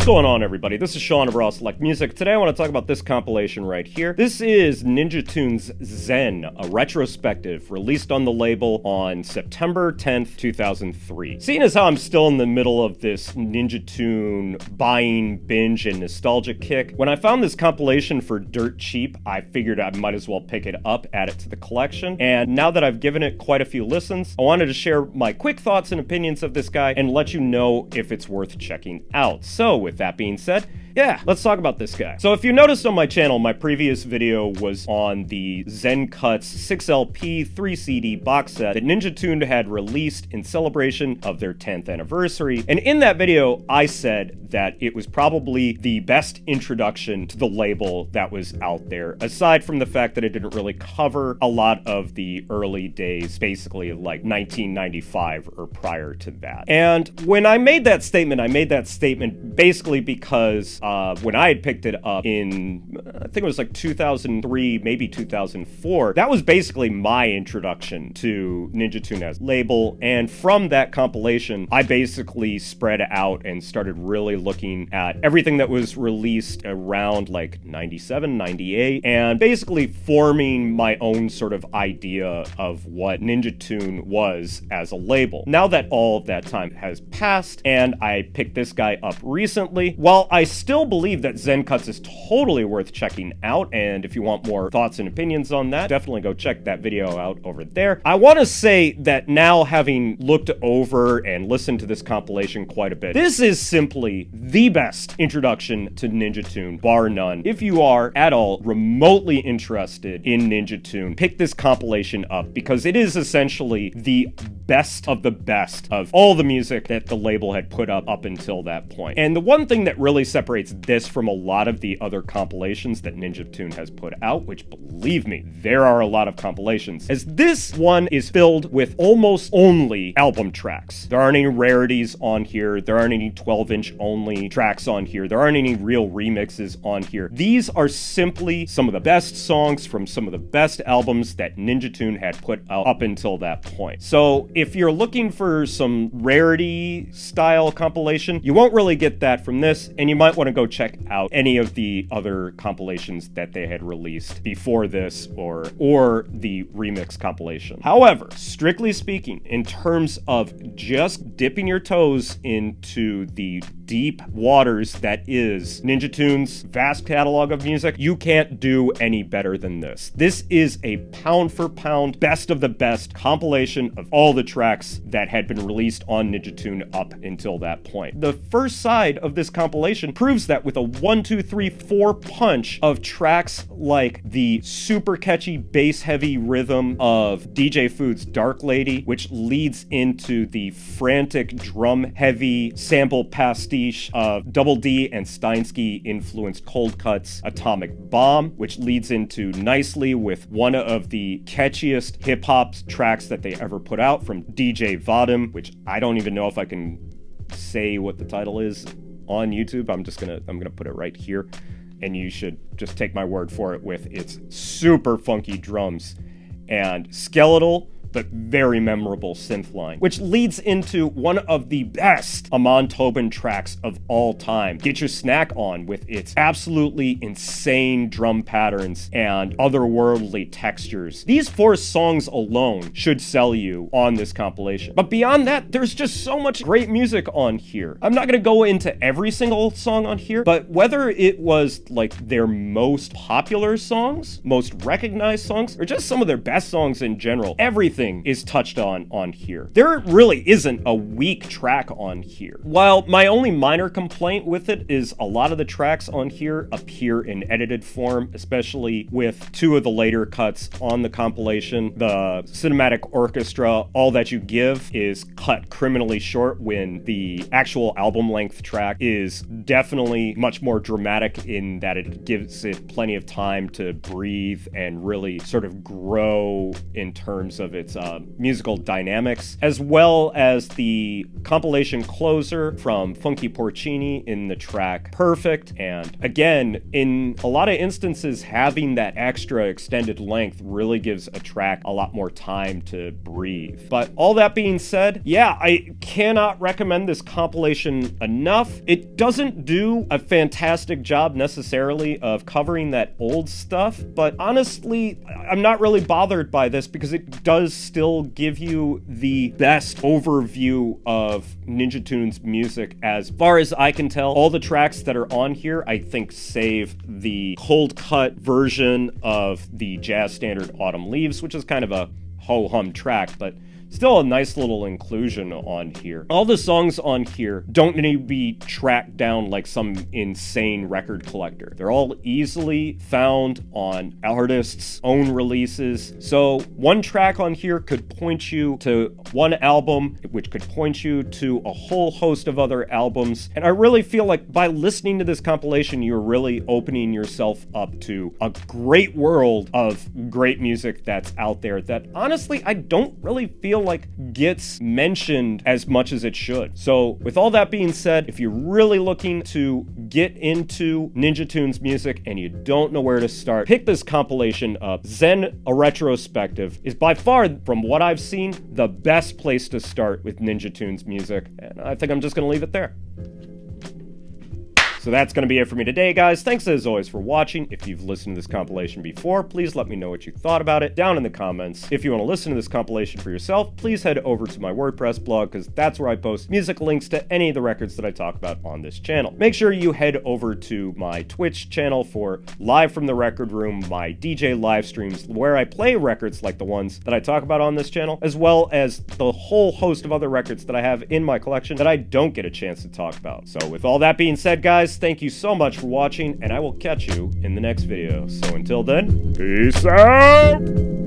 going on, everybody? This is Sean of Raw Select Music. Today I want to talk about this compilation right here. This is Ninja Tune's Xen, a retrospective released on the label on September 10th, 2003. Seeing as how I'm still in the middle of this Ninja Tune buying binge and nostalgia kick, when I found this compilation for dirt cheap, I figured I might as well pick it up, add it to the collection. And now that I've given it quite a few listens, I wanted to share my quick thoughts and opinions of this guy and let you know if it's worth checking out. So with that being said, yeah, let's talk about this guy. So if you noticed on my channel, my previous video was on the Xen Cuts 6LP 3CD box set that Ninja Tune had released in celebration of their 10th anniversary. And in that video, I said that it was probably the best introduction to the label that was out there, aside from the fact that it didn't really cover a lot of the early days, basically like 1995 or prior to that. And when I made that statement basically because when I had picked it up in, I think it was like 2003, maybe 2004, that was basically my introduction to Ninja Tune as label. And from that compilation, I basically spread out and started really looking at everything that was released around like 97, 98, and basically forming my own sort of idea of what Ninja Tune was as a label. Now that all of that time has passed and I picked this guy up recently, while I still believe that Xen Cuts is totally worth checking out, and if you want more thoughts and opinions on that, definitely go check that video out over there. I want to say that now, having looked over and listened to this compilation quite a bit, this is simply the best introduction to Ninja Tune, bar none. If you are at all remotely interested in Ninja Tune, pick this compilation up because it is essentially the best of the best of all the music that the label had put up until that point. And the one thing that really separates this from a lot of the other compilations that Ninja Tune has put out, which, believe me, there are a lot of compilations, as this one is filled with almost only album tracks. There aren't any rarities on here. There aren't any 12-inch only tracks on here. There aren't any real remixes on here. These are simply some of the best songs from some of the best albums that Ninja Tune had put out up until that point. So if you're looking for some rarity style compilation, you won't really get that from this, and you might want to go check out any of the other compilations that they had released before this or the remix compilation. However, strictly speaking, in terms of just dipping your toes into the deep waters that is Ninja Tune's vast catalog of music, you can't do any better than this. This is a pound for pound, best of the best compilation of all the tracks that had been released on Ninja Tune up until that point. The first side of this compilation proves that with a 1, 2, 3, 4 punch of tracks like the super catchy bass heavy rhythm of DJ Food's Dark Lady, which leads into the frantic drum heavy sample pastiche of Double D and Steinsky influenced Cold Cuts Atomic Bomb, which leads into nicely with one of the catchiest hip hop tracks that they ever put out from DJ Vadim, which I don't even know if I can say what the title is on YouTube. I'm gonna put it right here, and you should just take my word for it with its super funky drums and skeletal but very memorable synth line, which leads into one of the best Amon Tobin tracks of all time, Get Your Snack On, with its absolutely insane drum patterns and otherworldly textures. These 4 songs alone should sell you on this compilation. But beyond that, there's just so much great music on here. I'm not gonna go into every single song on here, but whether it was like their most popular songs, most recognized songs, or just some of their best songs in general, everything is touched on here. There really isn't a weak track on here. While my only minor complaint with it is a lot of the tracks on here appear in edited form, especially with 2 of the later cuts on the compilation. The cinematic orchestra, All That You Give, is cut criminally short when the actual album length track is definitely much more dramatic in that it gives it plenty of time to breathe and really sort of grow in terms of its its musical dynamics, as well as the compilation closer from Funky Porcini in the track Perfect. And again, in a lot of instances, having that extra extended length really gives a track a lot more time to breathe. But all that being said, yeah, I cannot recommend this compilation enough. It doesn't do a fantastic job necessarily of covering that old stuff, but honestly, I'm not really bothered by this because it does still give you the best overview of Ninja Tunes music as far as I can tell. All the tracks that are on here, I think, save the cold cut version of the jazz standard Autumn Leaves, which is kind of a ho-hum track, but still a nice little inclusion on here. All the songs on here don't need to be tracked down like some insane record collector. They're all easily found on artists' own releases. So one track on here could point you to one album, which could point you to a whole host of other albums. And I really feel like by listening to this compilation, you're really opening yourself up to a great world of great music that's out there that honestly, I don't really feel like gets mentioned as much as it should. So with all that being said, if you're really looking to get into Ninja Tunes music and you don't know where to start, pick this compilation up. Xen, a Retrospective, is by far, from what I've seen, the best place to start with Ninja Tunes music. And I think I'm just going to leave it there. So that's going to be it for me today, guys. Thanks as always for watching. If you've listened to this compilation before, please let me know what you thought about it down in the comments. If you want to listen to this compilation for yourself, please head over to my WordPress blog because that's where I post music links to any of the records that I talk about on this channel. Make sure you head over to my Twitch channel for Live from the Record Room, my DJ live streams where I play records like the ones that I talk about on this channel, as well as the whole host of other records that I have in my collection that I don't get a chance to talk about. So with all that being said, guys, thank you so much for watching, and I will catch you in the next video. So until then, peace out!